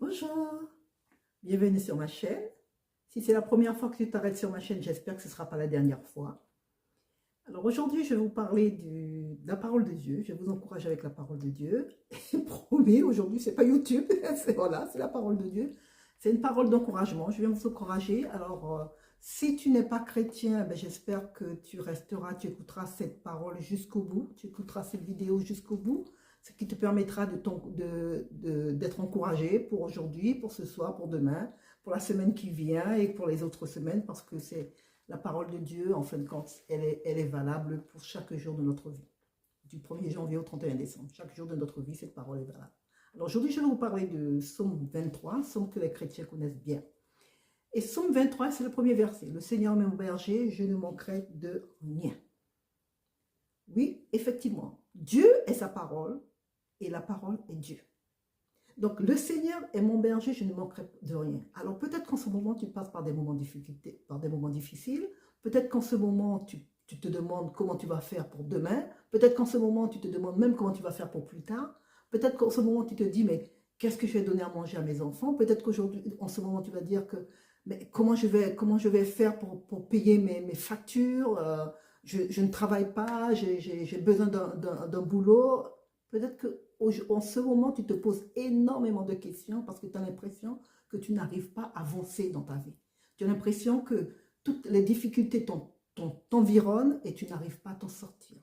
Bonjour, bienvenue sur ma chaîne. Si c'est la première fois que tu t'arrêtes sur ma chaîne, j'espère que ce ne sera pas la dernière fois. Alors aujourd'hui, je vais vous parler de la parole de Dieu. Je vous encourage avec la parole de Dieu. Et promis, aujourd'hui, ce n'est pas YouTube, c'est la parole de Dieu. C'est une parole d'encouragement. Je viens vous encourager. Alors, si tu n'es pas chrétien, j'espère que tu resteras, tu écouteras cette parole jusqu'au bout. Tu écouteras cette vidéo jusqu'au bout. Ce qui te permettra d'être encouragé pour aujourd'hui, pour ce soir, pour demain, pour la semaine qui vient et pour les autres semaines, parce que c'est la parole de Dieu, en fin de compte, elle est valable pour chaque jour de notre vie. Du 1er janvier au 31 décembre. Chaque jour de notre vie, cette parole est valable. Alors aujourd'hui, je vais vous parler de Psaume 23, Psaume que les chrétiens connaissent bien. Et Psaume 23, c'est le premier verset. Le Seigneur est mon berger, je ne manquerai de rien. Oui, effectivement, Dieu est sa parole et la parole est Dieu. Donc, le Seigneur est mon berger, je ne manquerai de rien. Alors, peut-être qu'en ce moment, tu passes par des moments difficiles. Peut-être qu'en ce moment, tu te demandes comment tu vas faire pour demain. Peut-être qu'en ce moment, tu te demandes même comment tu vas faire pour plus tard. Peut-être qu'en ce moment, tu te dis, mais qu'est-ce que je vais donner à manger à mes enfants? Peut-être qu'aujourd'hui, en ce moment, tu vas dire que, mais comment je vais faire pour payer mes factures? Je ne travaille pas, j'ai besoin d'un boulot. Peut-être qu'en ce moment, tu te poses énormément de questions parce que tu as l'impression que tu n'arrives pas à avancer dans ta vie. Tu as l'impression que toutes les difficultés t'environnent et tu n'arrives pas à t'en sortir.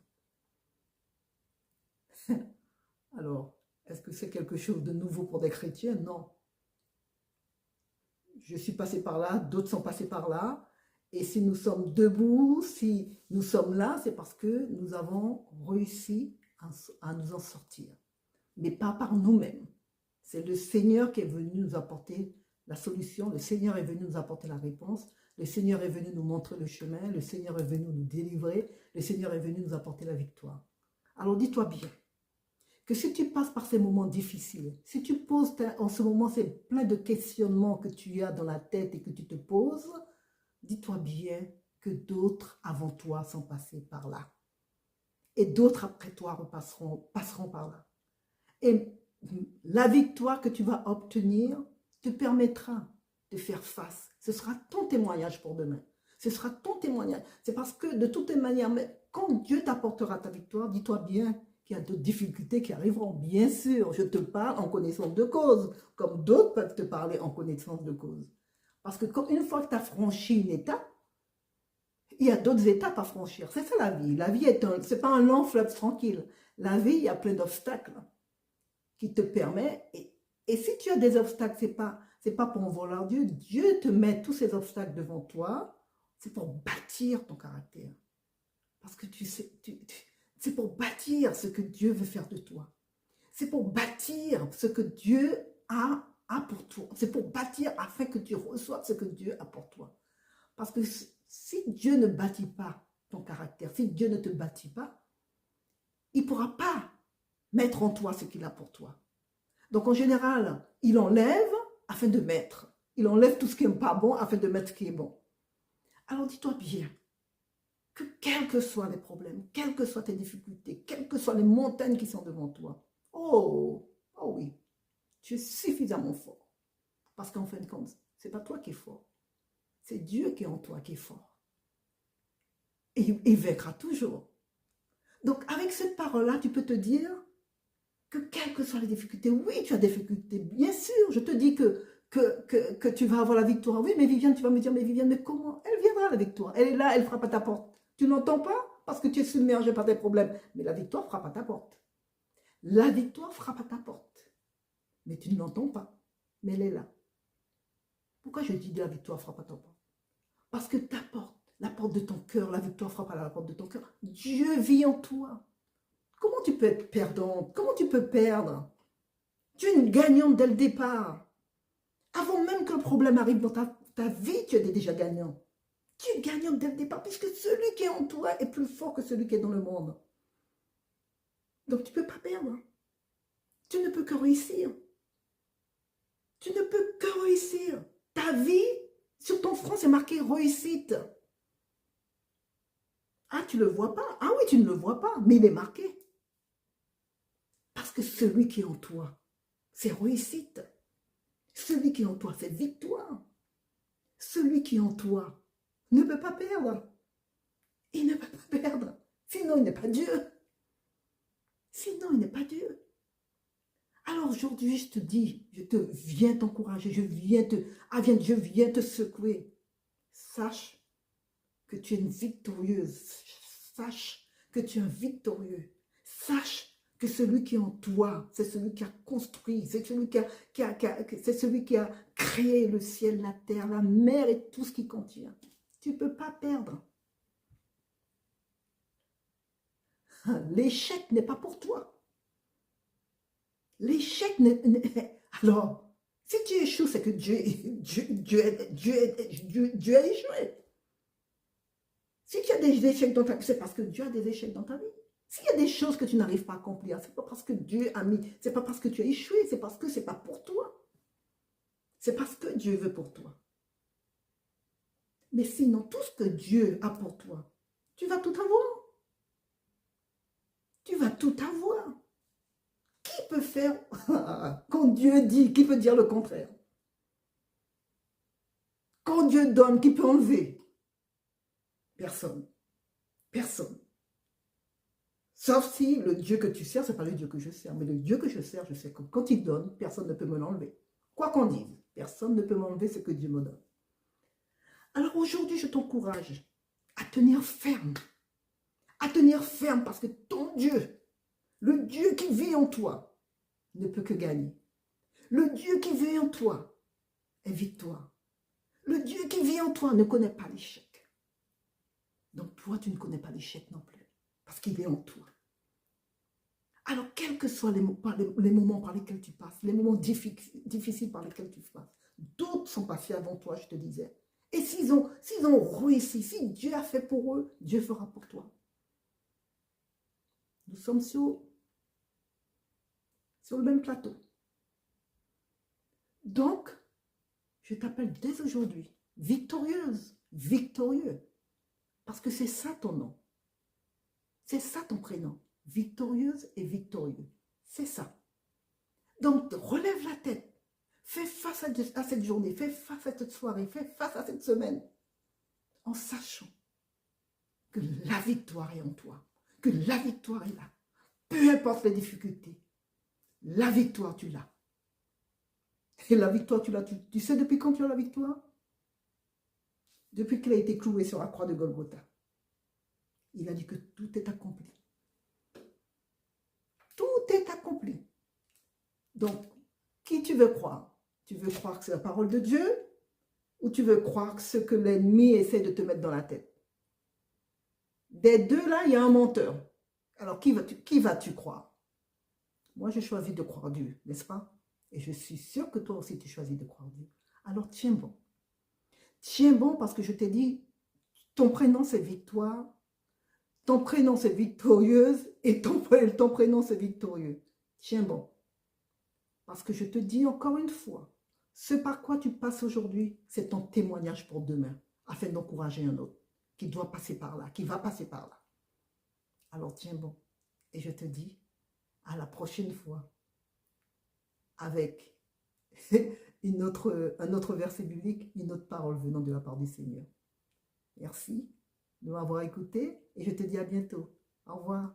Alors, est-ce que c'est quelque chose de nouveau pour des chrétiens? Non. Je suis passé par là, d'autres sont passés par là. Et si nous sommes debout, si nous sommes là, c'est parce que nous avons réussi à nous en sortir. Mais pas par nous-mêmes. C'est le Seigneur qui est venu nous apporter la solution, le Seigneur est venu nous apporter la réponse, le Seigneur est venu nous montrer le chemin, le Seigneur est venu nous délivrer, le Seigneur est venu nous apporter la victoire. Alors dis-toi bien que si tu passes par ces moments difficiles, si tu poses en ce moment, c'est plein de questionnements que tu as dans la tête et que tu te poses, dis-toi bien que d'autres avant toi sont passés par là. Et d'autres après toi passeront par là. Et la victoire que tu vas obtenir te permettra de faire face. Ce sera ton témoignage pour demain. Ce sera ton témoignage. C'est parce que de toutes les manières, quand Dieu t'apportera ta victoire, dis-toi bien qu'il y a d'autres difficultés qui arriveront. Bien sûr, je te parle en connaissance de cause, comme d'autres peuvent te parler en connaissance de cause. Parce que une fois que tu as franchi une étape, il y a d'autres étapes à franchir. C'est ça la vie. La vie c'est pas un long fleuve tranquille. La vie, il y a plein d'obstacles qui te permet, et si tu as des obstacles, c'est pas pour en vouloir Dieu, Dieu te met tous ces obstacles devant toi, c'est pour bâtir ton caractère. Parce que tu sais, c'est pour bâtir ce que Dieu veut faire de toi. C'est pour bâtir ce que Dieu a pour toi. C'est pour bâtir afin que tu reçoives ce que Dieu a pour toi. Parce que si Dieu ne bâtit pas ton caractère, si Dieu ne te bâtit pas, il ne pourra pas mettre en toi ce qu'il a pour toi. Donc en général, il enlève afin de mettre. Il enlève tout ce qui n'est pas bon afin de mettre ce qui est bon. Alors dis-toi bien que quels que soient les problèmes, quelles que soient tes difficultés, quelles que soient les montagnes qui sont devant toi, oh oui, tu es suffisamment fort. Parce qu'en fin de compte, ce n'est pas toi qui es fort. C'est Dieu qui est en toi qui est fort. Et il vaincra toujours. Donc avec cette parole-là, tu peux te dire que quelles que soient les difficultés, oui, tu as des difficultés, bien sûr, je te dis que tu vas avoir la victoire. Oui, mais Viviane, tu vas me dire, mais Viviane, mais comment? Elle viendra la victoire. Elle est là, elle frappe à ta porte. Tu n'entends pas parce que tu es submergé par tes problèmes. Mais la victoire frappe à ta porte. La victoire frappe à ta porte. Mais tu ne l'entends pas. Mais elle est là. Pourquoi je dis de la victoire frappe à ta porte? Parce que ta porte, la porte de ton cœur, la victoire frappe à la porte de ton cœur. Dieu vit en toi. Comment tu peux être perdante? Comment tu peux perdre? Tu es une gagnante dès le départ. Avant même que le problème arrive dans ta vie, tu es déjà gagnant. Tu es gagnante dès le départ, puisque celui qui est en toi est plus fort que celui qui est dans le monde. Donc tu ne peux pas perdre. Tu ne peux que réussir. Tu ne peux que réussir. Ta vie, sur ton front, c'est marqué réussite. Ah, tu ne le vois pas? Ah oui, tu ne le vois pas, mais il est marqué. Parce que celui qui est en toi, c'est réussite. Celui qui est en toi, c'est victoire. Celui qui est en toi ne peut pas perdre. Il ne peut pas perdre. Sinon, il n'est pas Dieu. Sinon, il n'est pas Dieu. Alors aujourd'hui, je te dis, je te viens t'encourager, je viens te secouer. Sache que tu es une victorieuse. Sache que tu es un victorieux. Sache que celui qui est en toi, c'est celui qui a construit, c'est celui c'est celui qui a créé le ciel, la terre, la mer et tout ce qui contient. Tu ne peux pas perdre. L'échec n'est pas pour toi. L'échec n'est... Alors, si tu échoues, c'est que Dieu a échoué. Si tu as des échecs dans ta vie, c'est parce que Dieu a des échecs dans ta vie. S'il y a des choses que tu n'arrives pas à accomplir, c'est pas parce que Dieu a mis, c'est pas parce que tu as échoué, c'est parce que c'est pas pour toi. C'est parce que Dieu veut pour toi. Mais sinon, tout ce que Dieu a pour toi, tu vas tout avoir. Tu vas tout avoir. Qui peut faire, quand Dieu dit, qui peut dire le contraire? Quand Dieu donne, qui peut enlever? Personne. Personne. Sauf si le Dieu que tu sers, ce n'est pas le Dieu que je sers. Mais le Dieu que je sers, je sais que quand il donne, personne ne peut me l'enlever. Quoi qu'on dise, personne ne peut m'enlever ce que Dieu me donne. Alors aujourd'hui, je t'encourage à tenir ferme. À tenir ferme parce que ton Dieu, le Dieu qui vit en toi, ne peut que gagner. Le Dieu qui vit en toi est victoire. Le Dieu qui vit en toi ne connaît pas l'échec. Donc toi, tu ne connais pas l'échec non plus. Parce qu'il est en toi. Alors, quels que soient les moments par lesquels tu passes, les moments difficiles par lesquels tu passes, d'autres sont passés avant toi, je te disais. Et s'ils ont réussi, si Dieu a fait pour eux, Dieu fera pour toi. Nous sommes sur le même plateau. Donc, je t'appelle dès aujourd'hui victorieuse, victorieux. Parce que c'est ça ton nom. C'est ça ton prénom. Victorieuse et victorieux. C'est ça. Donc, relève la tête. Fais face à cette journée. Fais face à cette soirée. Fais face à cette semaine. En sachant que la victoire est en toi. Que la victoire est là. Peu importe les difficultés. La victoire, tu l'as. Et la victoire, tu l'as. Tu sais depuis quand tu as la victoire? Depuis qu'il a été cloué sur la croix de Golgotha. Il a dit que tout est accompli. Tout est accompli. Donc, qui tu veux croire? Tu veux croire que c'est la parole de Dieu ou tu veux croire que ce que l'ennemi essaie de te mettre dans la tête? Des deux là, il y a un menteur. Alors, qui vas-tu croire? Moi, j'ai choisi de croire Dieu, n'est-ce pas? Et je suis sûre que toi aussi, tu choisis de croire Dieu. Alors, tiens bon. Tiens bon parce que je t'ai dit, ton prénom, c'est victoire. Ton prénom, c'est victorieuse et ton prénom, c'est victorieux. Tiens bon. Parce que je te dis encore une fois, ce par quoi tu passes aujourd'hui, c'est ton témoignage pour demain, afin d'encourager un autre qui doit passer par là, qui va passer par là. Alors tiens bon. Et je te dis, à la prochaine fois, avec un autre verset biblique, une autre parole venant de la part du Seigneur. Merci de m'avoir écouté et je te dis à bientôt. Au revoir.